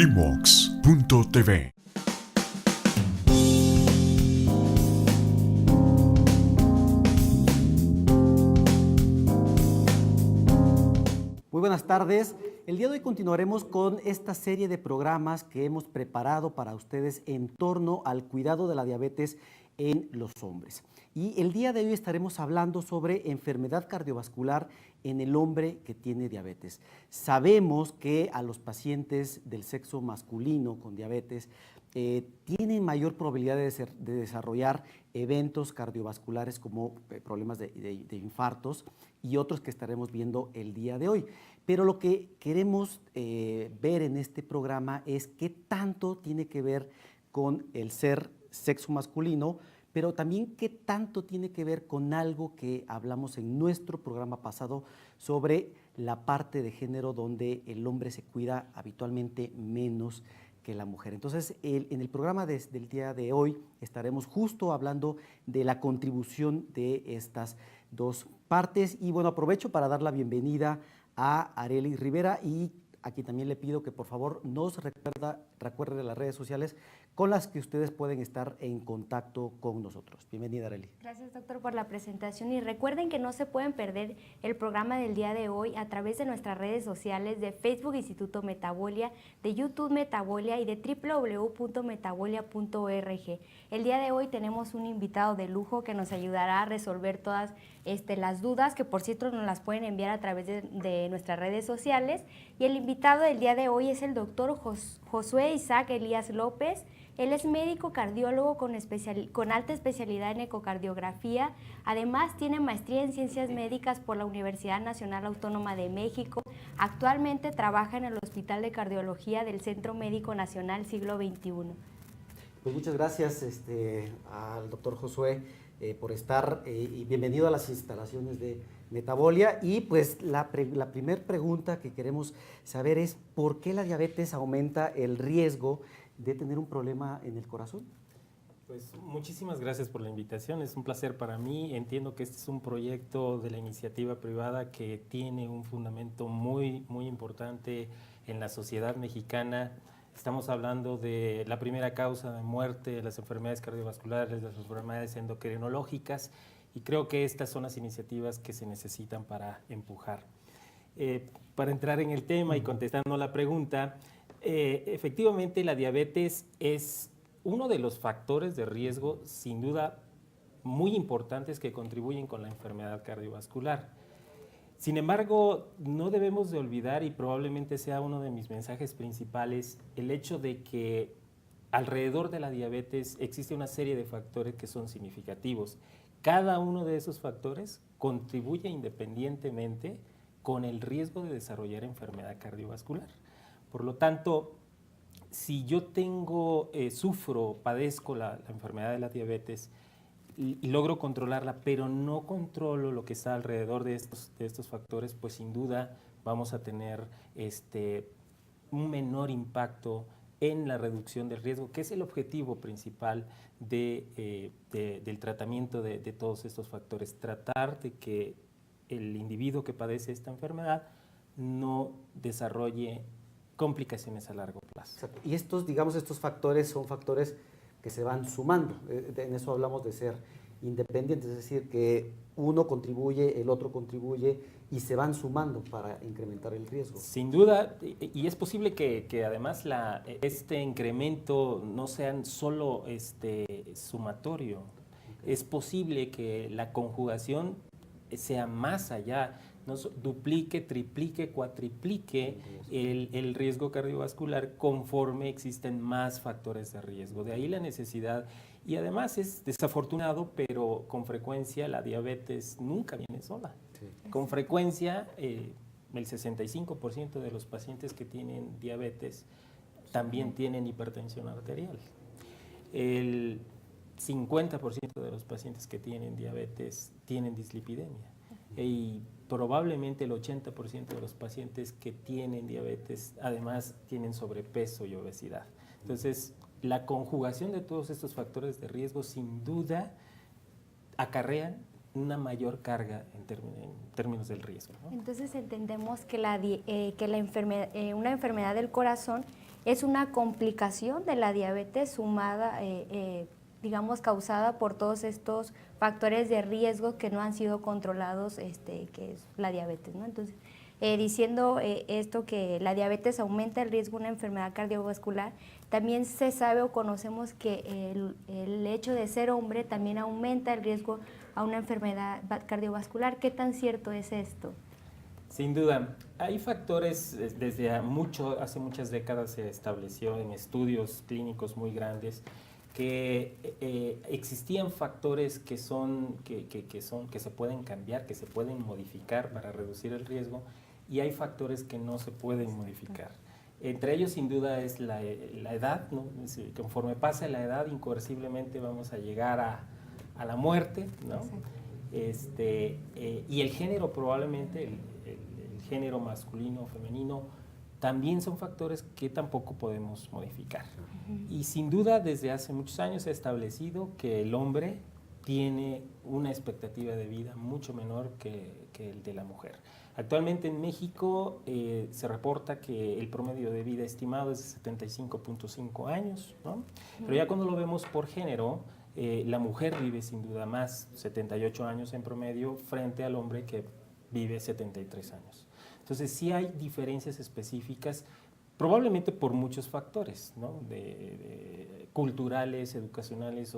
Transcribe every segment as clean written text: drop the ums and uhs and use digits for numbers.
Imox.tv. Muy buenas tardes. El día de hoy continuaremos con esta serie de programas que hemos preparado para ustedes en torno al cuidado de la diabetes en los hombres. Y el día de hoy estaremos hablando sobre enfermedad cardiovascular en el hombre que tiene diabetes. Sabemos que a los pacientes del sexo masculino con diabetes tienen mayor probabilidad de desarrollar eventos cardiovasculares como problemas de infartos y otros que estaremos viendo el día de hoy. Pero lo que queremos ver en este programa es qué tanto tiene que ver con el ser sexo masculino, pero también qué tanto tiene que ver con algo que hablamos en nuestro programa pasado sobre la parte de género donde el hombre se cuida habitualmente menos que la mujer. Entonces, en el programa del día de hoy estaremos justo hablando de la contribución de estas dos partes. Y bueno, aprovecho para dar la bienvenida a Arely Rivera y aquí también le pido que por favor nos recuerde las redes sociales con las que ustedes pueden estar en contacto con nosotros. Bienvenida, Arely. Gracias, doctor, por la presentación y recuerden que no se pueden perder el programa del día de hoy a través de nuestras redes sociales de Facebook Instituto Metabolia, de YouTube Metabolia y de www.metabolia.org. El día de hoy tenemos un invitado de lujo que nos ayudará a resolver todas las dudas, que por cierto nos las pueden enviar a través de nuestras redes sociales. Y el invitado del día de hoy es el doctor Josué Isaac Elías López. Él es médico cardiólogo con alta especialidad en ecocardiografía. Además, tiene maestría en ciencias médicas por la Universidad Nacional Autónoma de México. Actualmente trabaja en el Hospital de Cardiología del Centro Médico Nacional Siglo XXI. Pues muchas gracias al doctor Josué por estar y bienvenido a las instalaciones de Metabolia. Y pues la primera pregunta que queremos saber es ¿por qué la diabetes aumenta el riesgo de tener un problema en el corazón? Pues muchísimas gracias por la invitación, es un placer para mí. Entiendo que este es un proyecto de la iniciativa privada que tiene un fundamento muy importante en la sociedad mexicana. Estamos hablando de la primera causa de muerte de las enfermedades cardiovasculares, las enfermedades endocrinológicas, y creo que estas son las iniciativas que se necesitan para empujar. Para entrar en el tema y contestando la pregunta, efectivamente la diabetes es uno de los factores de riesgo, sin duda, muy importantes que contribuyen con la enfermedad cardiovascular. Sin embargo, no debemos de olvidar, y probablemente sea uno de mis mensajes principales, el hecho de que alrededor de la diabetes existe una serie de factores que son significativos. Cada uno de esos factores contribuye independientemente con el riesgo de desarrollar enfermedad cardiovascular. Por lo tanto, si yo padezco la enfermedad de la diabetes y logro controlarla, pero no controlo lo que está alrededor de estos factores, pues sin duda vamos a tener un menor impacto en la reducción del riesgo, que es el objetivo principal del tratamiento de todos estos factores. Tratar de que el individuo que padece esta enfermedad no desarrolle complicaciones a largo plazo. Exacto. Y estos factores son factores que se van sumando. En eso hablamos de ser independientes, es decir, que uno contribuye, el otro contribuye y se van sumando para incrementar el riesgo. Sin duda, y es posible que además este incremento no sea solo sumatorio. Es posible que la conjugación sea más allá, no duplique, triplique, cuatriplique el riesgo cardiovascular conforme existen más factores de riesgo. De ahí la necesidad, y además es desafortunado, pero con frecuencia la diabetes nunca viene sola. Sí. Con frecuencia el 65% de los pacientes que tienen diabetes también tienen hipertensión arterial. El 50% de los pacientes que tienen diabetes tienen dislipidemia. Y probablemente el 80% de los pacientes que tienen diabetes además tienen sobrepeso y obesidad. Entonces, la conjugación de todos estos factores de riesgo sin duda acarrean una mayor carga en términos del riesgo, ¿no? Entonces entendemos que una enfermedad del corazón es una complicación de la diabetes sumada, digamos, causada por todos estos factores de riesgo que no han sido controlados, que es la diabetes, ¿no? Entonces, diciendo esto, que la diabetes aumenta el riesgo de una enfermedad cardiovascular, también se sabe o conocemos que el hecho de ser hombre también aumenta el riesgo a una enfermedad cardiovascular. ¿Qué tan cierto es esto? Sin duda, hay factores, desde hace muchas décadas se estableció en estudios clínicos muy grandes que existían factores que se pueden cambiar, que se pueden modificar para reducir el riesgo, y hay factores que no se pueden modificar. Entre ellos, sin duda, es la edad, ¿no? Conforme pase la edad, incoerciblemente vamos a llegar a la muerte, ¿no? Y el género, probablemente, el género masculino o femenino, también son factores que tampoco podemos modificar. Y sin duda, desde hace muchos años se ha establecido que el hombre tiene una expectativa de vida mucho menor que el de la mujer. Actualmente en México se reporta que el promedio de vida estimado es de 75.5 años, ¿no? Pero ya cuando lo vemos por género, la mujer vive sin duda más, 78 años en promedio, frente al hombre que vive 73 años. Entonces sí hay diferencias específicas, probablemente por muchos factores, ¿no? Culturales, educacionales,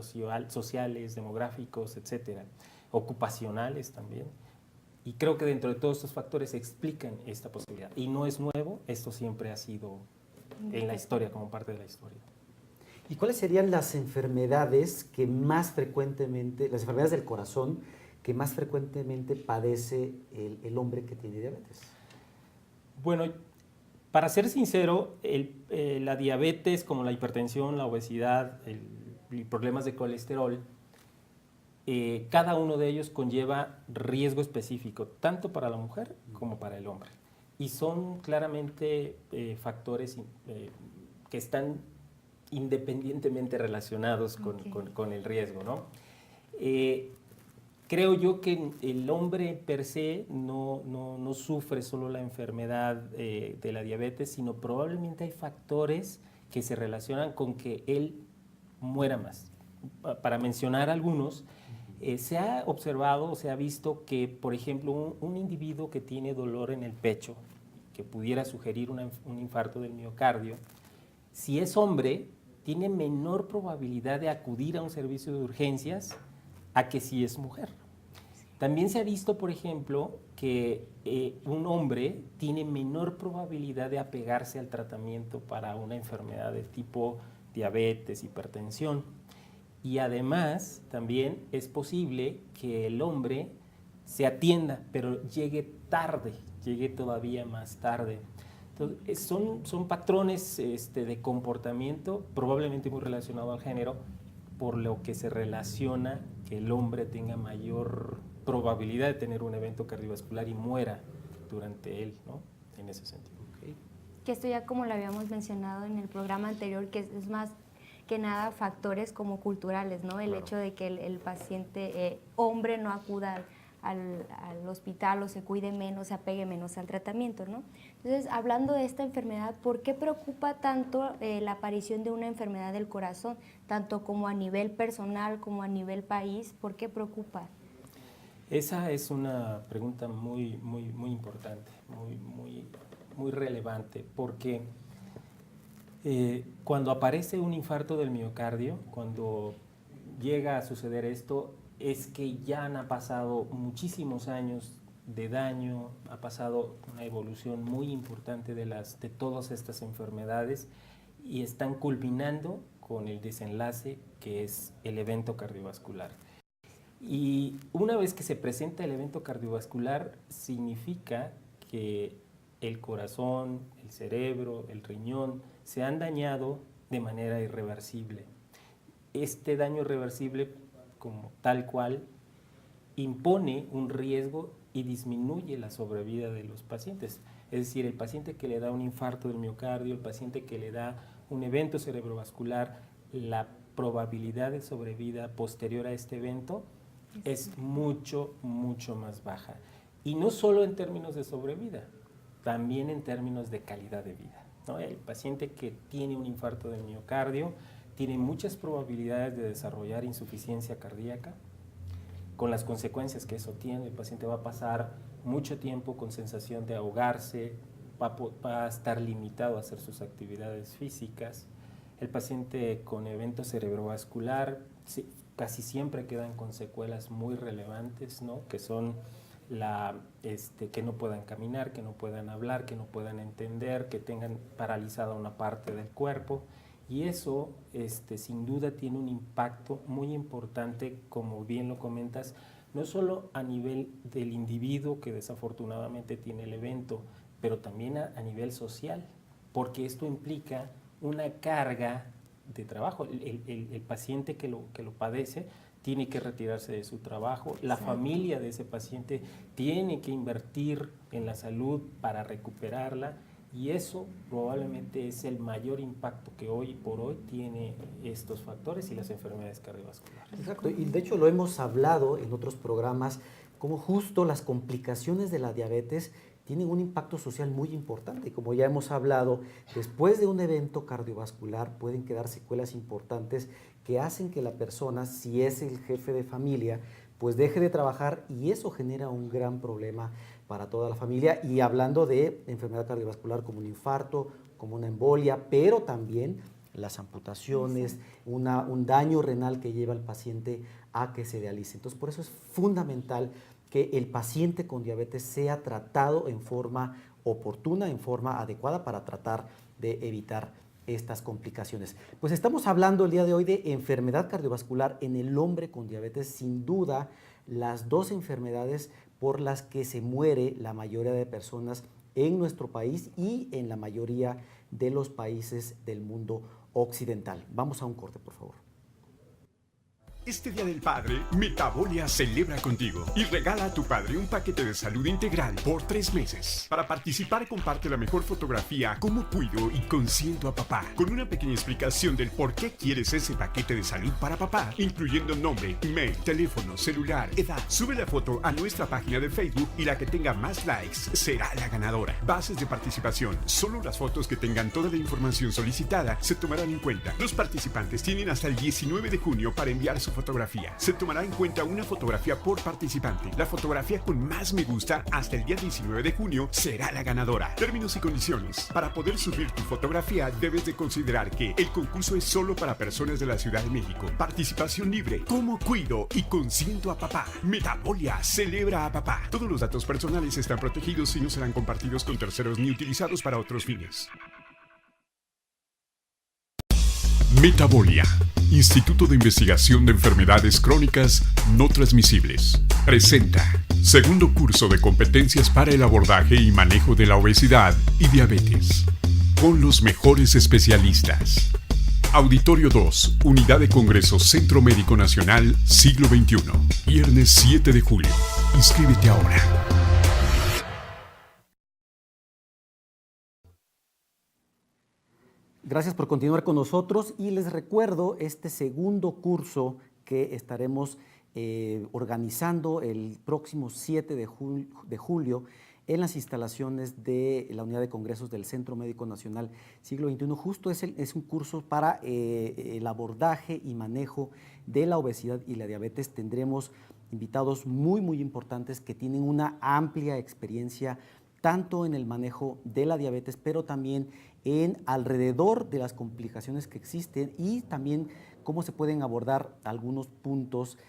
sociales, demográficos, etcétera, ocupacionales también. Y creo que dentro de todos estos factores explican esta posibilidad. Y no es nuevo, esto siempre ha sido en la historia, como parte de la historia. ¿Y cuáles serían las enfermedades que más frecuentemente, las enfermedades del corazón que más frecuentemente padece el hombre que tiene diabetes? Bueno, para ser sincero, la diabetes, como la hipertensión, la obesidad, y problemas de colesterol, cada uno de ellos conlleva riesgo específico, tanto para la mujer como para el hombre. Y son claramente factores que están independientemente relacionados con el riesgo, ¿no? Creo yo que el hombre per se no sufre solo la enfermedad de la diabetes, sino probablemente hay factores que se relacionan con que él muera más. Para mencionar algunos, se ha observado, se ha visto que, por ejemplo, un individuo que tiene dolor en el pecho, que pudiera sugerir un infarto del miocardio, si es hombre, tiene menor probabilidad de acudir a un servicio de urgencias a que si es mujer. También se ha visto, por ejemplo, que un hombre tiene menor probabilidad de apegarse al tratamiento para una enfermedad de tipo diabetes, hipertensión. Y además, también es posible que el hombre se atienda, pero llegue tarde, llegue todavía más tarde. Entonces, son patrones de comportamiento probablemente muy relacionados al género, por lo que se relaciona que el hombre tenga mayor probabilidad de tener un evento cardiovascular y muera durante él, ¿no? En ese sentido. Okay. Que esto ya, como lo habíamos mencionado en el programa anterior, que es más que nada factores como culturales, ¿no? El hecho de que el paciente hombre no acuda al hospital o se cuide menos, se apegue menos al tratamiento, ¿no? Entonces, hablando de esta enfermedad, ¿por qué preocupa tanto la aparición de una enfermedad del corazón, tanto como a nivel personal como a nivel país? ¿Por qué preocupa? Esa es una pregunta muy importante, muy relevante, porque cuando aparece un infarto del miocardio, cuando llega a suceder esto, es que ya han pasado muchísimos años de daño, ha pasado una evolución muy importante de todas estas enfermedades y están culminando con el desenlace que es el evento cardiovascular. Y una vez que se presenta el evento cardiovascular, significa que el corazón, el cerebro, el riñón se han dañado de manera irreversible. Este daño irreversible, como tal cual, impone un riesgo y disminuye la sobrevida de los pacientes. Es decir, el paciente que le da un infarto del miocardio, el paciente que le da un evento cerebrovascular, la probabilidad de sobrevida posterior a este evento es mucho más baja. Y no solo en términos de sobrevida, también en términos de calidad de vida. ¿no? El paciente que tiene un infarto de miocardio tiene muchas probabilidades de desarrollar insuficiencia cardíaca, con las consecuencias que eso tiene. El paciente va a pasar mucho tiempo con sensación de ahogarse, va a estar limitado a hacer sus actividades físicas. El paciente con evento cerebrovascular casi siempre quedan con secuelas muy relevantes, ¿no? Que son que no puedan caminar, que no puedan hablar, que no puedan entender, que tengan paralizada una parte del cuerpo. Y eso, sin duda, tiene un impacto muy importante, como bien lo comentas, no solo a nivel del individuo que desafortunadamente tiene el evento, pero también a nivel social, porque esto implica una carga de trabajo. El paciente que lo padece tiene que retirarse de su trabajo, la familia de ese paciente tiene que invertir en la salud para recuperarla, y eso probablemente es el mayor impacto que hoy por hoy tiene estos factores y las enfermedades cardiovasculares. Exacto, y de hecho lo hemos hablado en otros programas, como justo las complicaciones de la diabetes tienen un impacto social muy importante. Y como ya hemos hablado, después de un evento cardiovascular pueden quedar secuelas importantes que hacen que la persona, si es el jefe de familia, pues deje de trabajar, y eso genera un gran problema para toda la familia. Y hablando de enfermedad cardiovascular como un infarto, como una embolia, pero también las amputaciones, un daño renal que lleva al paciente a que se dialice. Entonces, por eso es fundamental que el paciente con diabetes sea tratado en forma oportuna, en forma adecuada, para tratar de evitar estas complicaciones. Pues estamos hablando el día de hoy de enfermedad cardiovascular en el hombre con diabetes. Sin duda, las dos enfermedades por las que se muere la mayoría de personas en nuestro país y en la mayoría de los países del mundo occidental. Vamos a un corte, por favor. Este Día del Padre, Metabolia celebra contigo y regala a tu padre un paquete de salud integral por 3 meses. Para participar, comparte la mejor fotografía Cómo cuido y consiento a papá, con una pequeña explicación del por qué quieres ese paquete de salud para papá, incluyendo nombre, email, teléfono, celular, edad. Sube la foto a nuestra página de Facebook y la que tenga más likes será la ganadora. Bases de participación: solo las fotos que tengan toda la información solicitada se tomarán en cuenta. Los participantes tienen hasta el 19 de junio para enviar su fotografía. Se tomará en cuenta una fotografía por participante. La fotografía con más me gusta hasta el día 19 de junio será la ganadora. Términos y condiciones: para poder subir tu fotografía debes de considerar que el concurso es solo para personas de la Ciudad de México. Participación libre. Cómo cuido y consiento a papá. Metabolia celebra a papá. Todos los datos personales están protegidos y no serán compartidos con terceros ni utilizados para otros fines. Metabolia, Instituto de Investigación de Enfermedades Crónicas No Transmisibles, presenta segundo curso de competencias para el abordaje y manejo de la obesidad y diabetes, con los mejores especialistas. Auditorio 2, Unidad de Congresos Centro Médico Nacional, siglo XXI, viernes 7 de julio. Inscríbete ahora. Gracias por continuar con nosotros, y les recuerdo este segundo curso que estaremos organizando el próximo 7 de julio en las instalaciones de la Unidad de Congresos del Centro Médico Nacional siglo XXI. Justo es un curso para el abordaje y manejo de la obesidad y la diabetes. Tendremos invitados muy importantes que tienen una amplia experiencia tanto en el manejo de la diabetes, pero también en alrededor de las complicaciones que existen, y también cómo se pueden abordar algunos puntos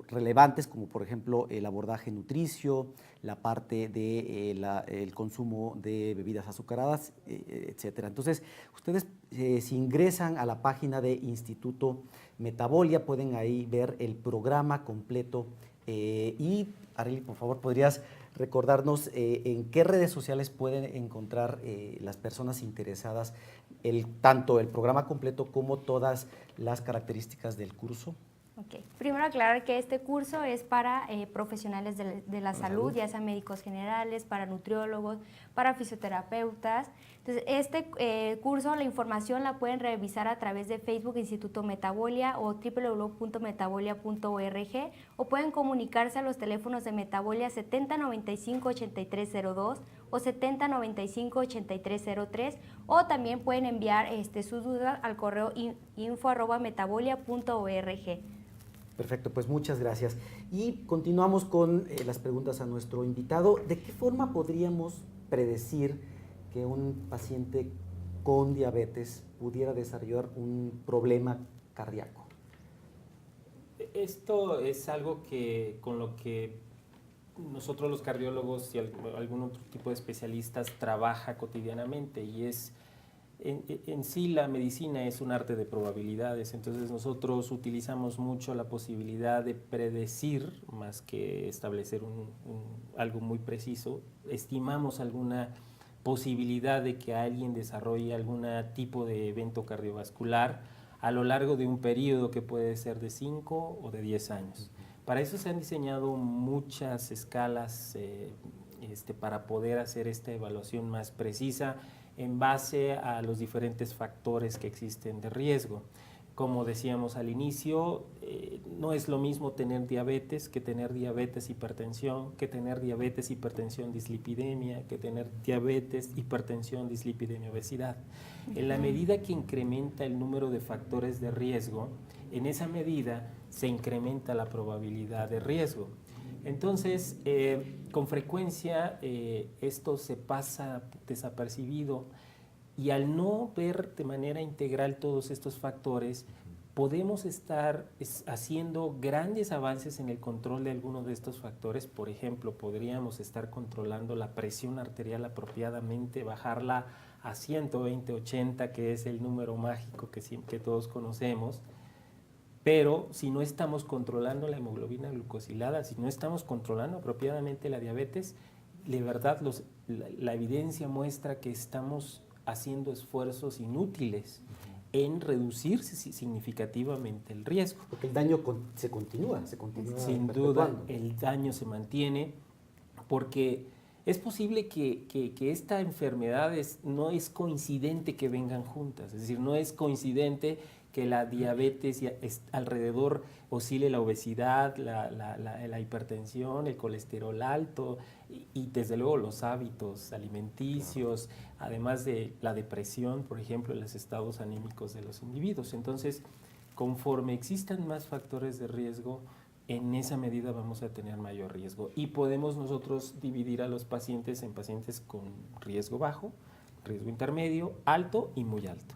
relevantes, como por ejemplo el abordaje nutricio, la parte del consumo de bebidas azucaradas, etcétera. Entonces, ustedes si ingresan a la página de Instituto Metabolia, pueden ahí ver el programa completo. Y Arely, por favor, ¿podrías recordarnos en qué redes sociales pueden encontrar las personas interesadas tanto el programa completo como todas las características del curso? Okay. Primero aclarar que este curso es para profesionales de la salud, ya sean médicos generales, para nutriólogos, para fisioterapeutas. Entonces, este curso, la información la pueden revisar a través de Facebook Instituto Metabolia o www.metabolia.org, o pueden comunicarse a los teléfonos de Metabolia 7095-8302 o 7095-8303, o también pueden enviar sus dudas al correo info@metabolia.org. Perfecto, pues muchas gracias. Y continuamos con las preguntas a nuestro invitado. ¿De qué forma podríamos predecir que un paciente con diabetes pudiera desarrollar un problema cardíaco? Esto es algo con lo que nosotros los cardiólogos y algún otro tipo de especialistas trabaja cotidianamente, y en sí la medicina es un arte de probabilidades. Entonces nosotros utilizamos mucho la posibilidad de predecir más que establecer algo muy preciso. Estimamos alguna posibilidad de que alguien desarrolle algún tipo de evento cardiovascular a lo largo de un periodo que puede ser de 5 o de 10 años. Para eso se han diseñado muchas escalas para poder hacer esta evaluación más precisa en base a los diferentes factores que existen de riesgo. Como decíamos al inicio, no es lo mismo tener diabetes que tener diabetes, hipertensión, que tener diabetes, hipertensión, dislipidemia, que tener diabetes, hipertensión, dislipidemia, obesidad. En la medida que incrementa el número de factores de riesgo, en esa medida se incrementa la probabilidad de riesgo. Entonces, con frecuencia esto se pasa desapercibido, y al no ver de manera integral todos estos factores, podemos estar haciendo grandes avances en el control de algunos de estos factores. Por ejemplo, podríamos estar controlando la presión arterial apropiadamente, bajarla a 120/80, que es el número mágico que todos conocemos. Pero si no estamos controlando la hemoglobina glucosilada, si no estamos controlando apropiadamente la diabetes, de verdad la evidencia muestra que estamos haciendo esfuerzos inútiles en reducir significativamente el riesgo. Porque el daño se continúa Sin duda, el daño se mantiene, porque es posible que esta enfermedad no es coincidente que vengan juntas. Es decir, no es coincidente que la diabetes alrededor oscile la obesidad, la hipertensión, el colesterol alto y desde luego los hábitos alimenticios, además de la depresión, por ejemplo, y los estados anímicos de los individuos. Entonces, conforme existan más factores de riesgo, en esa medida vamos a tener mayor riesgo, y podemos nosotros dividir a los pacientes en pacientes con riesgo bajo, riesgo intermedio, alto y muy alto.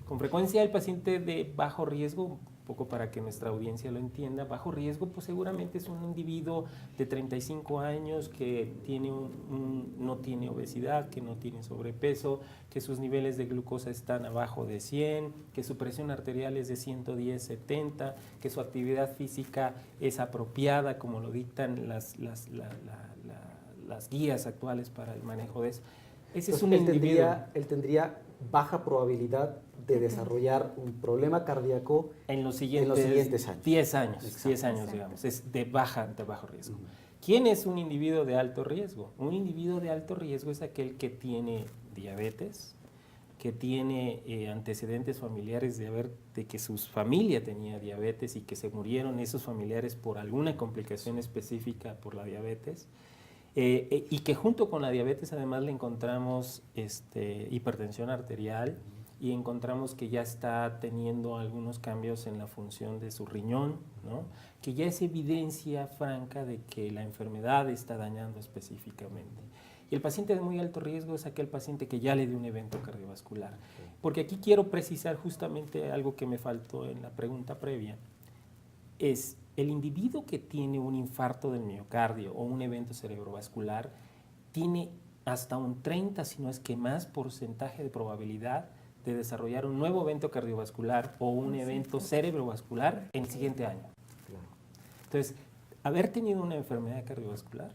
Con frecuencia el paciente de bajo riesgo, un poco para que nuestra audiencia lo entienda, bajo riesgo pues seguramente es un individuo de 35 años que no tiene obesidad, que no tiene sobrepeso, que sus niveles de glucosa están abajo de 100, que su presión arterial es de 110/70, que su actividad física es apropiada como lo dictan las guías actuales para el manejo de eso. Ese es un individuo. Él tendría baja probabilidad de desarrollar un problema cardíaco en los siguientes años. 10 años, 10 años, digamos, es de bajo riesgo. ¿Quién es un individuo de alto riesgo? Un individuo de alto riesgo es aquel que tiene diabetes, que tiene antecedentes familiares de que su familia tenía diabetes y que se murieron esos familiares por alguna complicación específica por la diabetes, y que junto con la diabetes además le encontramos hipertensión arterial, y encontramos que ya está teniendo algunos cambios en la función de su riñón, ¿no? Que ya es evidencia franca de que la enfermedad está dañando específicamente. Y el paciente de muy alto riesgo es aquel paciente que ya le dio un evento cardiovascular. Porque aquí quiero precisar justamente algo que me faltó en la pregunta previa. Es el individuo que tiene un infarto del miocardio o un evento cerebrovascular tiene hasta un 30, si no es que más, porcentaje de probabilidad de desarrollar un nuevo evento cardiovascular o un evento cerebrovascular en el siguiente año. Entonces, haber tenido una enfermedad cardiovascular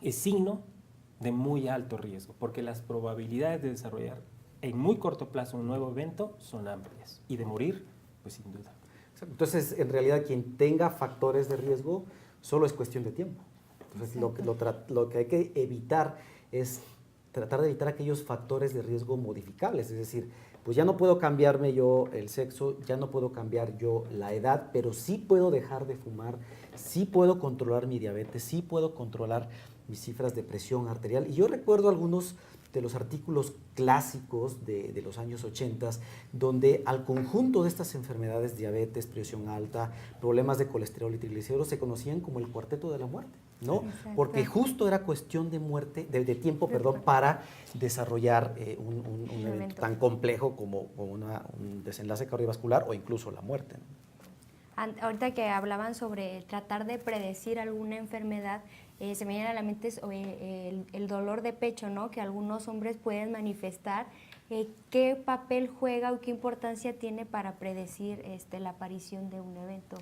es signo de muy alto riesgo, porque las probabilidades de desarrollar en muy corto plazo un nuevo evento son amplias, y de morir, pues sin duda. Entonces, en realidad, quien tenga factores de riesgo solo es cuestión de tiempo. Entonces, lo que hay que evitar es tratar de evitar aquellos factores de riesgo modificables, es decir, pues ya no puedo cambiarme yo el sexo, ya no puedo cambiar yo la edad, pero sí puedo dejar de fumar, sí puedo controlar mi diabetes, sí puedo controlar mis cifras de presión arterial. Y yo recuerdo algunos de los artículos clásicos de los años 80, donde al conjunto de estas enfermedades, diabetes, presión alta, problemas de colesterol y triglicéridos, se conocían como el cuarteto de la muerte, ¿no? Exacto. Porque justo era cuestión de muerte, de tiempo, perdón, para desarrollar un evento tan complejo como un desenlace cardiovascular o incluso la muerte, ¿no? Ahorita que hablaban sobre tratar de predecir alguna enfermedad, se me viene a la mente el dolor de pecho, ¿no? Que algunos hombres pueden manifestar. ¿Qué papel juega o qué importancia tiene para predecir la aparición de un evento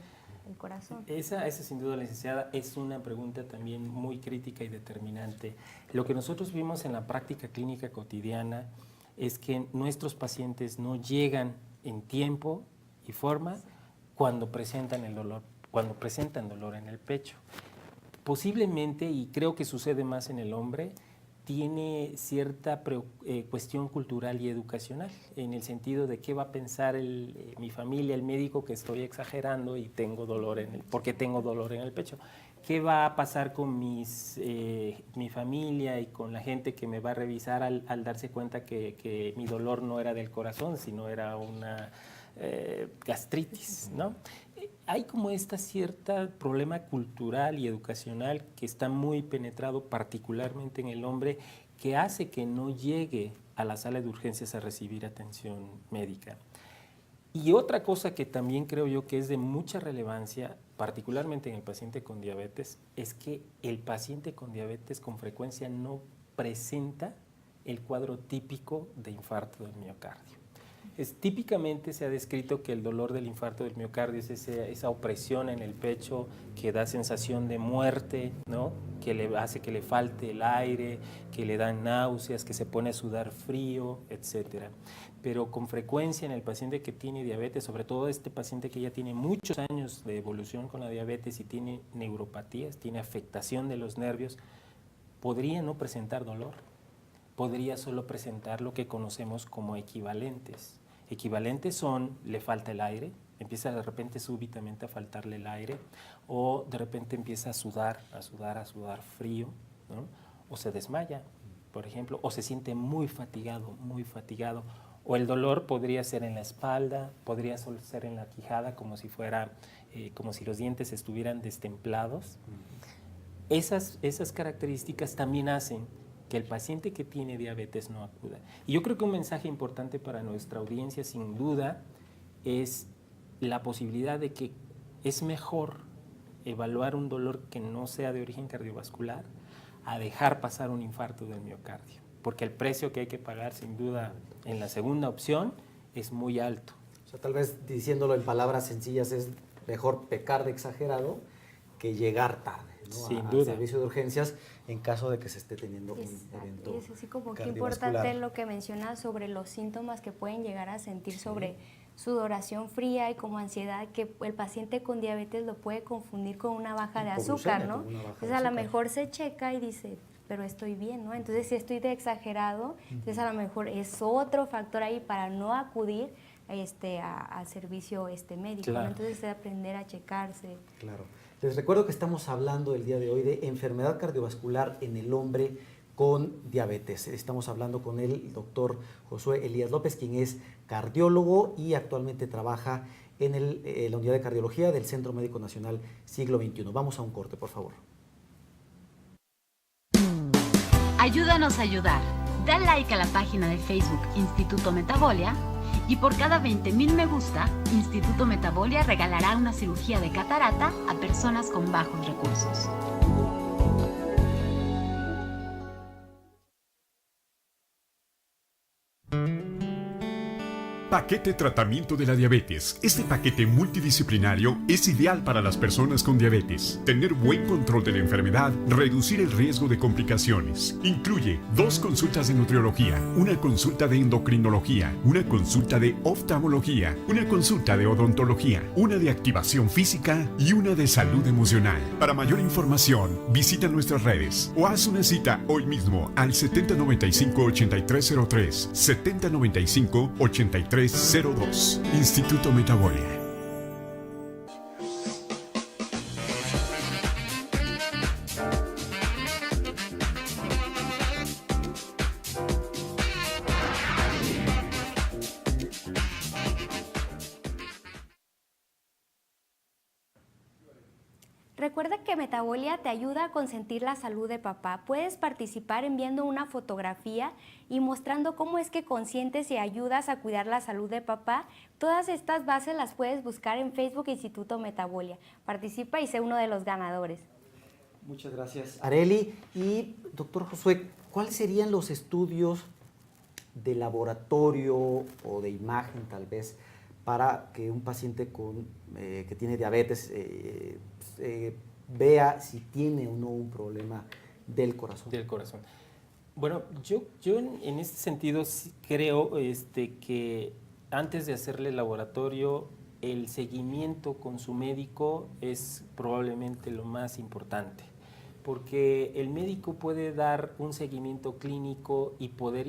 del corazón? Esa sin duda, licenciada, es una pregunta también muy crítica y determinante. Lo que nosotros vimos en la práctica clínica cotidiana es que nuestros pacientes no llegan en tiempo y forma cuando presentan el dolor, cuando presentan dolor en el pecho. Posiblemente, y creo que sucede más en el hombre, tiene cierta cuestión cultural y educacional, en el sentido de qué va a pensar mi familia, el médico, que estoy exagerando y tengo dolor porque tengo dolor en el pecho. ¿Qué va a pasar con mi familia y con la gente que me va a revisar al darse cuenta que mi dolor no era del corazón, sino era una gastritis, ¿no? Hay como cierta problema cultural y educacional que está muy penetrado particularmente en el hombre, que hace que no llegue a la sala de urgencias a recibir atención médica. Y otra cosa que también creo yo que es de mucha relevancia, particularmente en el paciente con diabetes, es que el paciente con diabetes con frecuencia no presenta el cuadro típico de infarto del miocardio. Típicamente se ha descrito que el dolor del infarto del miocardio es esa opresión en el pecho que da sensación de muerte, ¿no? Que le hace que le falte el aire, que le dan náuseas, que se pone a sudar frío, etc. Pero con frecuencia en el paciente que tiene diabetes, sobre todo este paciente que ya tiene muchos años de evolución con la diabetes y tiene neuropatías, tiene afectación de los nervios, podría no presentar dolor, podría solo presentar lo que conocemos como equivalentes. Equivalentes son, le falta el aire, empieza de repente súbitamente a faltarle el aire, o de repente empieza a sudar frío, ¿no? O se desmaya, por ejemplo, o se siente muy fatigado, o el dolor podría ser en la espalda, podría solo ser en la quijada, como si los dientes estuvieran destemplados. Esas características también hacen que el paciente que tiene diabetes no acuda. Y yo creo que un mensaje importante para nuestra audiencia, sin duda, es la posibilidad de que es mejor evaluar un dolor que no sea de origen cardiovascular a dejar pasar un infarto del miocardio, porque el precio que hay que pagar, sin duda, en la segunda opción es muy alto. O sea, tal vez diciéndolo en palabras sencillas, es mejor pecar de exagerado que llegar tarde, ¿no? Sin duda. Al servicio de urgencias en caso de que se esté teniendo un evento. Y es así como que cardiovascular. importante lo que mencionas sobre los síntomas que pueden llegar a sentir sobre sudoración fría y como ansiedad, que el paciente con diabetes lo puede confundir con una baja de azúcar, ¿no? Entonces a lo mejor se checa y dice, pero estoy bien, ¿no? Entonces si estoy de exagerado, entonces a lo mejor es otro factor ahí para no acudir al servicio médico, claro. ¿no? Entonces es aprender a checarse. Claro. Les recuerdo que estamos hablando el día de hoy de enfermedad cardiovascular en el hombre con diabetes. Estamos hablando con el doctor Josué Elías López, quien es cardiólogo y actualmente trabaja en la unidad de cardiología del Centro Médico Nacional Siglo XXI. Vamos a un corte, por favor. Ayúdanos a ayudar. Da like a la página de Facebook Instituto Metabolia y por cada 20,000 me gusta, Instituto Metabolia regalará una cirugía de catarata a personas con bajos recursos. Paquete Tratamiento de la Diabetes. Este paquete multidisciplinario es ideal para las personas con diabetes. Tener buen control de la enfermedad, reducir el riesgo de complicaciones. Incluye 2 consultas de nutriología, una consulta de endocrinología, una consulta de oftalmología, una consulta de odontología, una de activación física y una de salud emocional. Para mayor información, visita nuestras redes o haz una cita hoy mismo al 7095-8303, 7095-8302. Instituto Metabolia. Recuerda que Metabolia te ayuda a consentir la salud de papá. Puedes participar enviando una fotografía y mostrando cómo es que consientes y ayudas a cuidar la salud de papá. Todas estas bases las puedes buscar en Facebook Instituto Metabolia. Participa y sé uno de los ganadores. Muchas gracias, Arely. Y doctor Josué, ¿cuáles serían los estudios de laboratorio o de imagen tal vez para que un paciente que tiene diabetes vea si tiene o no un problema del corazón? Del corazón. Bueno, yo en este sentido sí creo que antes de hacerle el laboratorio, el seguimiento con su médico es probablemente lo más importante, porque el médico puede dar un seguimiento clínico y poder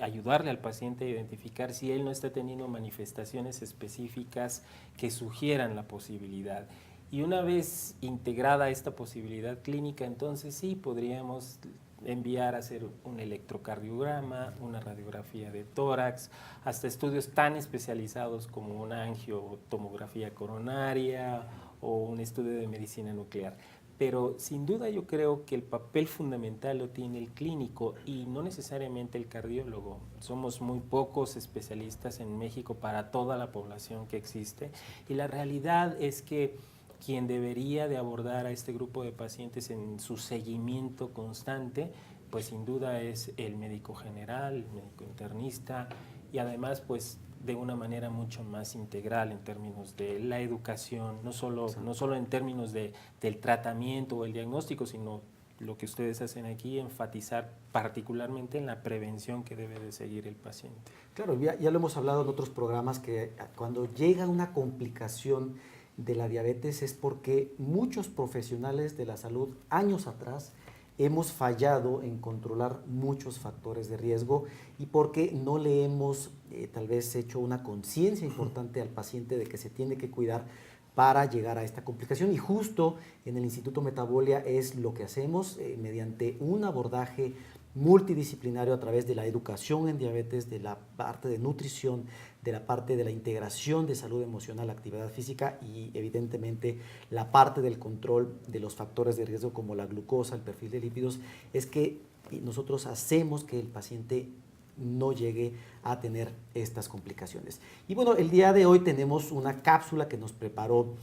ayudarle al paciente a identificar si él no está teniendo manifestaciones específicas que sugieran la posibilidad. Y una vez integrada esta posibilidad clínica, entonces sí podríamos enviar a hacer un electrocardiograma, una radiografía de tórax, hasta estudios tan especializados como una angiotomografía coronaria o un estudio de medicina nuclear. Pero sin duda yo creo que el papel fundamental lo tiene el clínico y no necesariamente el cardiólogo. Somos muy pocos especialistas en México para toda la población que existe y la realidad es que quien debería de abordar a este grupo de pacientes en su seguimiento constante, pues sin duda es el médico general, el médico internista y además pues de una manera mucho más integral en términos de la educación, no solo en términos del tratamiento o el diagnóstico, sino lo que ustedes hacen aquí, enfatizar particularmente en la prevención que debe de seguir el paciente. Claro, ya lo hemos hablado en otros programas que cuando llega una complicación de la diabetes es porque muchos profesionales de la salud años atrás hemos fallado en controlar muchos factores de riesgo y porque no le hemos tal vez hecho una conciencia importante al paciente de que se tiene que cuidar para llegar a esta complicación. Y justo en el Instituto Metabolia es lo que hacemos mediante un abordaje multidisciplinario a través de la educación en diabetes, de la parte de nutrición, de la parte de la integración de salud emocional, actividad física y evidentemente la parte del control de los factores de riesgo como la glucosa, el perfil de lípidos, es que nosotros hacemos que el paciente no llegue a tener estas complicaciones. Y bueno, el día de hoy tenemos una cápsula que nos preparó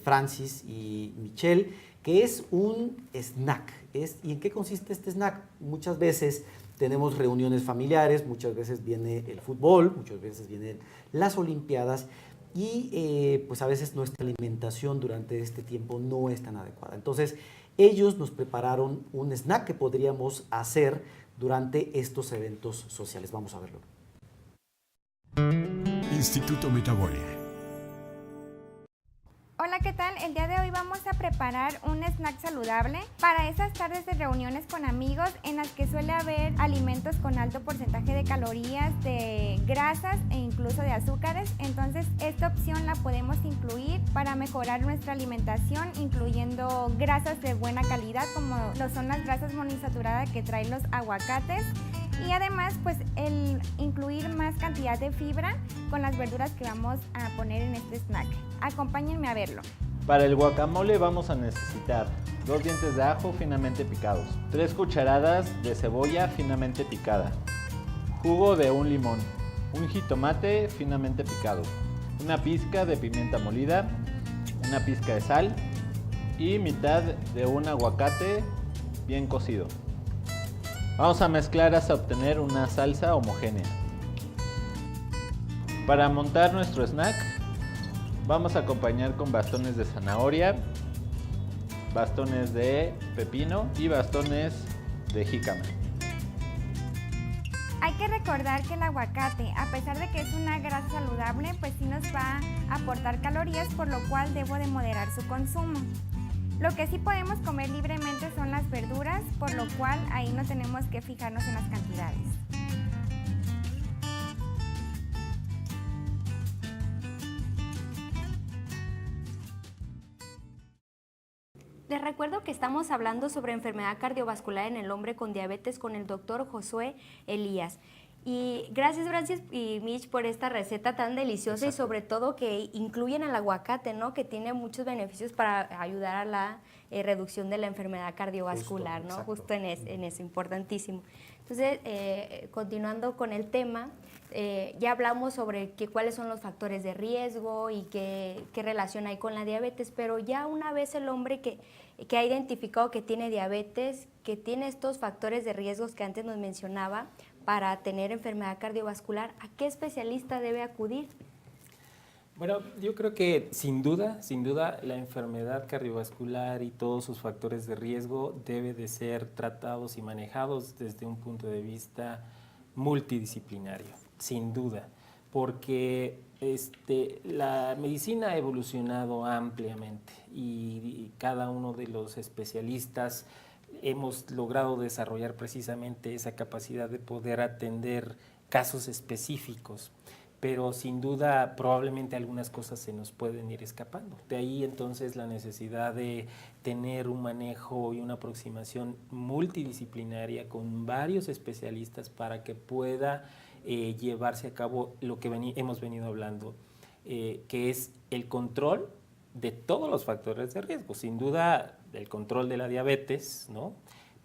Francis y Michelle, que es un snack. ¿Y en qué consiste este snack? Muchas veces tenemos reuniones familiares, muchas veces viene el fútbol, muchas veces vienen las olimpiadas y pues a veces nuestra alimentación durante este tiempo no es tan adecuada. Entonces, ellos nos prepararon un snack que podríamos hacer durante estos eventos sociales. Vamos a verlo. Instituto Metabolia. Hola, ¿qué tal? El día de hoy vamos a preparar un snack saludable para esas tardes de reuniones con amigos en las que suele haber alimentos con alto porcentaje de calorías, de grasas e incluso de azúcares. Entonces, esta opción la podemos incluir para mejorar nuestra alimentación, incluyendo grasas de buena calidad como lo son las grasas monoinsaturadas que traen los aguacates. Y además, pues el incluir más cantidad de fibra con las verduras que vamos a poner en este snack. Acompáñenme a verlo. Para el guacamole vamos a necesitar 2 dientes de ajo finamente picados, 3 cucharadas de cebolla finamente picada, jugo de un limón, un jitomate finamente picado, una pizca de pimienta molida, una pizca de sal y mitad de un aguacate bien cocido. Vamos a mezclar hasta obtener una salsa homogénea. Para montar nuestro snack, vamos a acompañar con bastones de zanahoria, bastones de pepino y bastones de jícama. Hay que recordar que el aguacate, a pesar de que es una grasa saludable, pues sí nos va a aportar calorías, por lo cual debo de moderar su consumo. Lo que sí podemos comer libremente son las verduras, por lo cual ahí no tenemos que fijarnos en las cantidades. Les recuerdo que estamos hablando sobre enfermedad cardiovascular en el hombre con diabetes con el doctor Josué Elías. Y gracias, Francis y Mitch, por esta receta tan deliciosa. Exacto. Y sobre todo que incluyen el aguacate, ¿no? Que tiene muchos beneficios para ayudar a la reducción de la enfermedad cardiovascular, ¿no? Justo en eso, importantísimo. Entonces, continuando con el tema, ya hablamos sobre cuáles son los factores de riesgo y qué relación hay con la diabetes, pero ya una vez el hombre que ha identificado que tiene diabetes, que tiene estos factores de riesgos que antes nos mencionaba para tener enfermedad cardiovascular, ¿a qué especialista debe acudir? Bueno, yo creo que sin duda, la enfermedad cardiovascular y todos sus factores de riesgo debe de ser tratados y manejados desde un punto de vista multidisciplinario, sin duda, porque la medicina ha evolucionado ampliamente y cada uno de los especialistas hemos logrado desarrollar precisamente esa capacidad de poder atender casos específicos, pero sin duda probablemente algunas cosas se nos pueden ir escapando. De ahí entonces la necesidad de tener un manejo y una aproximación multidisciplinaria con varios especialistas para que pueda llevarse a cabo lo que hemos venido hablando, que es el control de todos los factores de riesgo. Sin duda el control de la diabetes, ¿no?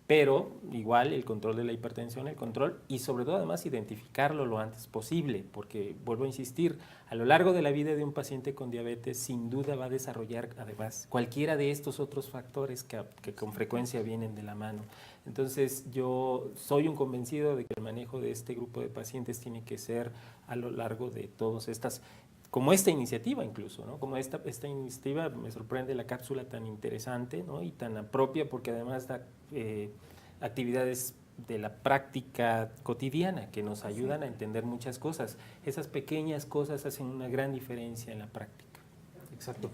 Pero igual el control de la hipertensión, el control y sobre todo además identificarlo lo antes posible, porque vuelvo a insistir, a lo largo de la vida de un paciente con diabetes sin duda va a desarrollar además cualquiera de estos otros factores que con frecuencia vienen de la mano. Entonces yo soy un convencido de que el manejo de este grupo de pacientes tiene que ser a lo largo de todas estas, como esta iniciativa incluso, ¿no? Como esta iniciativa, me sorprende la cápsula tan interesante, ¿no? Y tan propia porque además da actividades de la práctica cotidiana que nos ayudan a entender muchas cosas. Esas pequeñas cosas hacen una gran diferencia en la práctica. Exacto.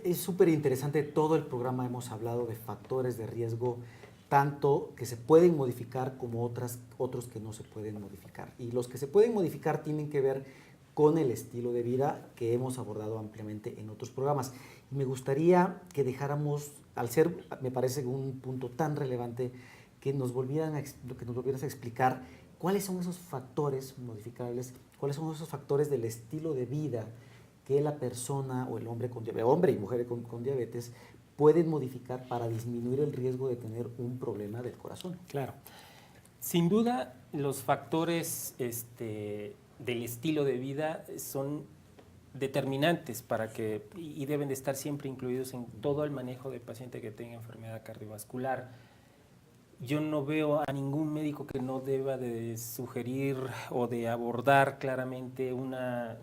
Es súper interesante todo el programa, hemos hablado de factores de riesgo, tanto que se pueden modificar como otros que no se pueden modificar. Y los que se pueden modificar tienen que ver con el estilo de vida que hemos abordado ampliamente en otros programas. Y me gustaría que dejáramos, al ser, me parece un punto tan relevante, que nos volvieras a explicar cuáles son esos factores modificables, cuáles son esos factores del estilo de vida que la persona o el hombre y mujer con diabetes pueden modificar para disminuir el riesgo de tener un problema del corazón. Claro. Sin duda, los factores del estilo de vida son determinantes y deben de estar siempre incluidos en todo el manejo del paciente que tenga enfermedad cardiovascular. Yo no veo a ningún médico que no deba de sugerir o de abordar claramente una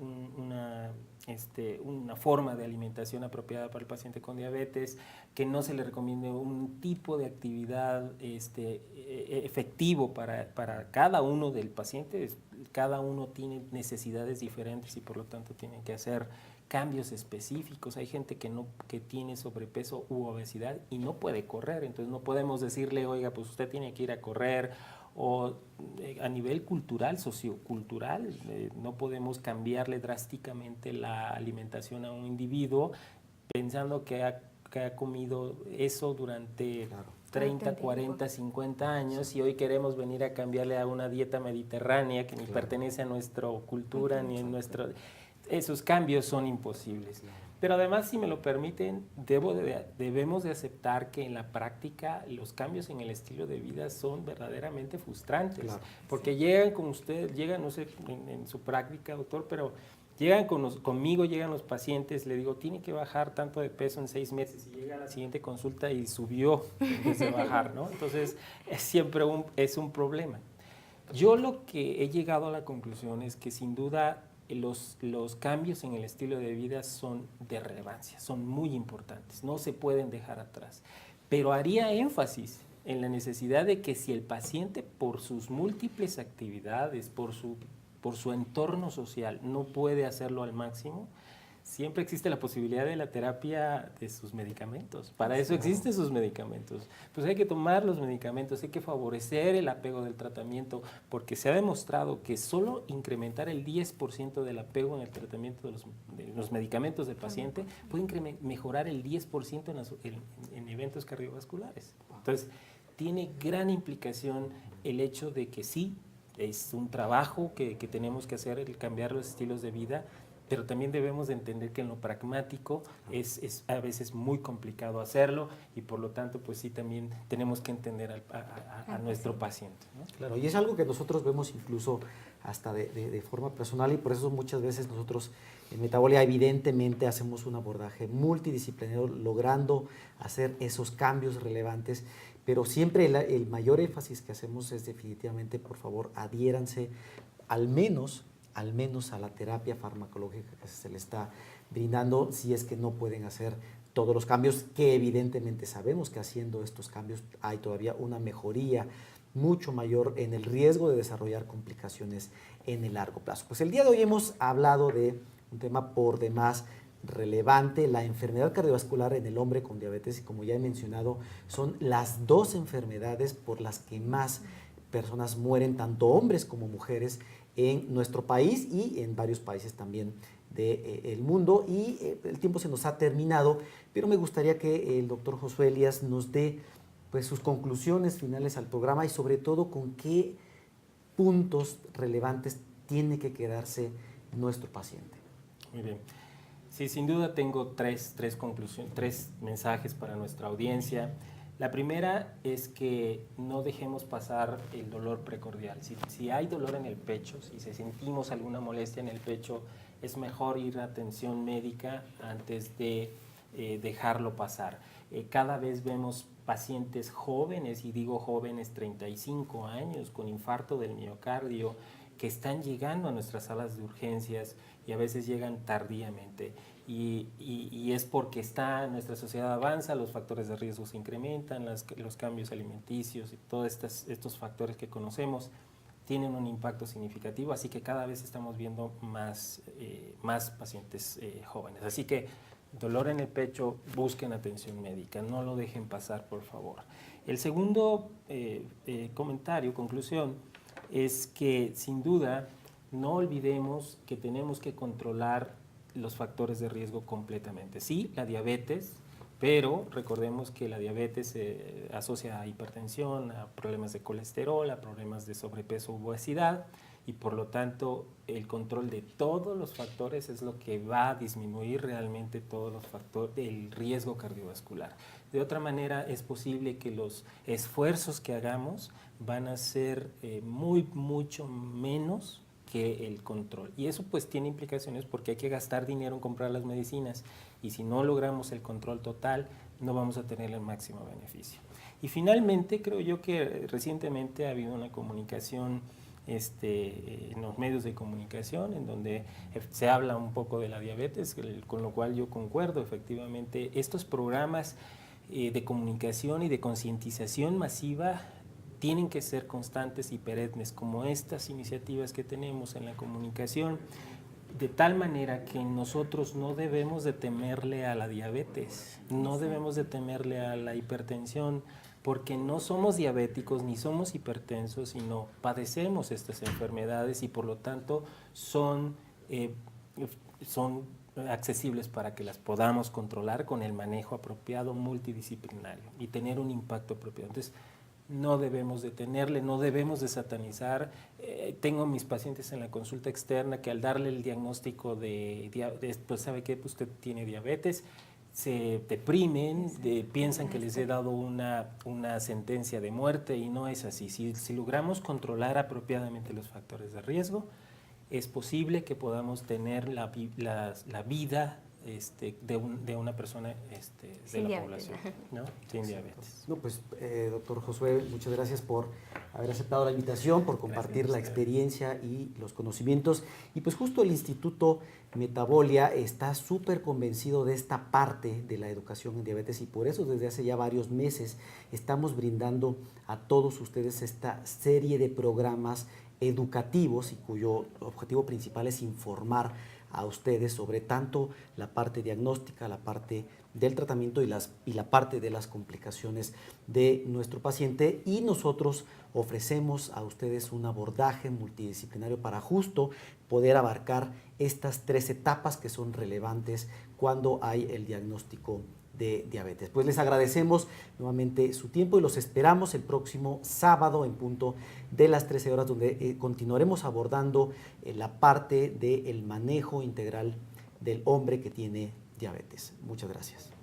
forma de alimentación apropiada para el paciente con diabetes, que no se le recomiende un tipo de actividad efectivo para cada uno del paciente. Cada uno tiene necesidades diferentes y por lo tanto tienen que hacer cambios específicos. Hay gente que tiene sobrepeso u obesidad y no puede correr, entonces no podemos decirle, oiga, pues usted tiene que ir a correr, o a nivel cultural, sociocultural, no podemos cambiarle drásticamente la alimentación a un individuo pensando que ha comido eso durante 30, 40, 50 años y hoy queremos venir a cambiarle a una dieta mediterránea que ni pertenece a nuestra cultura ni en nuestro... Esos cambios son imposibles. Pero además, si me lo permiten, debemos de aceptar que en la práctica los cambios en el estilo de vida son verdaderamente frustrantes. Claro. Porque llegan con usted, no sé en su práctica, doctor, pero llegan conmigo, llegan los pacientes, le digo, tiene que bajar tanto de peso en 6 meses, y llega a la siguiente consulta y subió en vez de bajar, ¿no? Entonces, siempre es un problema. Yo lo que he llegado a la conclusión es que sin duda los cambios en el estilo de vida son de relevancia, son muy importantes, no se pueden dejar atrás. Pero haría énfasis en la necesidad de que si el paciente por sus múltiples actividades, por su entorno social, no puede hacerlo al máximo, siempre existe la posibilidad de la terapia de sus medicamentos. Para eso existen sus medicamentos. Pues hay que tomar los medicamentos, hay que favorecer el apego del tratamiento, porque se ha demostrado que solo incrementar el 10% del apego en el tratamiento de los medicamentos del paciente puede mejorar el 10% en eventos cardiovasculares. Entonces, tiene gran implicación el hecho de que sí, es un trabajo que tenemos que hacer, el cambiar los estilos de vida, pero también debemos de entender que en lo pragmático es a veces muy complicado hacerlo y por lo tanto pues sí también tenemos que entender a nuestro paciente, ¿no? Claro, y es algo que nosotros vemos incluso hasta de forma personal y por eso muchas veces nosotros en Metabolia evidentemente hacemos un abordaje multidisciplinario logrando hacer esos cambios relevantes, pero siempre el mayor énfasis que hacemos es definitivamente, por favor, adhiéranse al menos a la terapia farmacológica que se le está brindando, si es que no pueden hacer todos los cambios, que evidentemente sabemos que haciendo estos cambios hay todavía una mejoría mucho mayor en el riesgo de desarrollar complicaciones en el largo plazo. Pues el día de hoy hemos hablado de un tema por demás relevante, la enfermedad cardiovascular en el hombre con diabetes, y como ya he mencionado, son las 2 enfermedades por las que más personas mueren, tanto hombres como mujeres, en nuestro país y en varios países también del mundo. Y el tiempo se nos ha terminado, pero me gustaría que el doctor Josué Elías nos dé pues, sus conclusiones finales al programa y sobre todo con qué puntos relevantes tiene que quedarse nuestro paciente. Muy bien. Sí, sin duda tengo tres conclusiones, 3 mensajes para nuestra audiencia. La primera es que no dejemos pasar el dolor precordial. Si hay dolor en el pecho, si sentimos alguna molestia en el pecho, es mejor ir a atención médica antes de dejarlo pasar. Cada vez vemos pacientes jóvenes, y digo jóvenes 35 años, con infarto del miocardio, que están llegando a nuestras salas de urgencias y a veces llegan tardíamente. Y es porque nuestra sociedad avanza, los factores de riesgo se incrementan, los cambios alimenticios y todos estos factores que conocemos tienen un impacto significativo, así que cada vez estamos viendo más pacientes jóvenes. Así que dolor en el pecho, busquen atención médica, no lo dejen pasar, por favor. El segundo conclusión, es que sin duda no olvidemos que tenemos que controlar los factores de riesgo completamente. Sí, la diabetes, pero recordemos que la diabetes se asocia a hipertensión, a problemas de colesterol, a problemas de sobrepeso u obesidad, y por lo tanto el control de todos los factores es lo que va a disminuir realmente todos los factores del riesgo cardiovascular. De otra manera, es posible que los esfuerzos que hagamos van a ser mucho menos que el control. Y eso pues tiene implicaciones porque hay que gastar dinero en comprar las medicinas y si no logramos el control total, no vamos a tener el máximo beneficio. Y finalmente, creo yo que recientemente ha habido una comunicación en los medios de comunicación en donde se habla un poco de la diabetes, con lo cual yo concuerdo. Efectivamente, estos programas de comunicación y de concientización masiva tienen que ser constantes y perennes, como estas iniciativas que tenemos en la comunicación, de tal manera que nosotros no debemos de temerle a la diabetes, no debemos de temerle a la hipertensión, porque no somos diabéticos ni somos hipertensos, sino padecemos estas enfermedades y por lo tanto son accesibles para que las podamos controlar con el manejo apropiado multidisciplinario y tener un impacto apropiado. Entonces, no debemos de tenerle, no debemos de satanizar. Tengo mis pacientes en la consulta externa que al darle el diagnóstico pues sabe que usted tiene diabetes, se deprimen, piensan que les he dado una sentencia de muerte y no es así. Si logramos controlar apropiadamente los factores de riesgo, es posible que podamos tener la vida de una persona de la población, ¿no? Sin diabetes. No, pues, doctor Josué, muchas gracias por haber aceptado la invitación, por compartir la experiencia y los conocimientos. Y pues justo el Instituto Metabolia está súper convencido de esta parte de la educación en diabetes y por eso desde hace ya varios meses estamos brindando a todos ustedes esta serie de programas educativos y cuyo objetivo principal es informar a ustedes sobre tanto la parte diagnóstica, la parte del tratamiento y la parte de las complicaciones de nuestro paciente, y nosotros ofrecemos a ustedes un abordaje multidisciplinario para justo poder abarcar estas 3 etapas que son relevantes cuando hay el diagnóstico de diabetes. Pues les agradecemos nuevamente su tiempo y los esperamos el próximo sábado en punto de las 13 horas, donde continuaremos abordando la parte del manejo integral del hombre que tiene diabetes. Muchas gracias.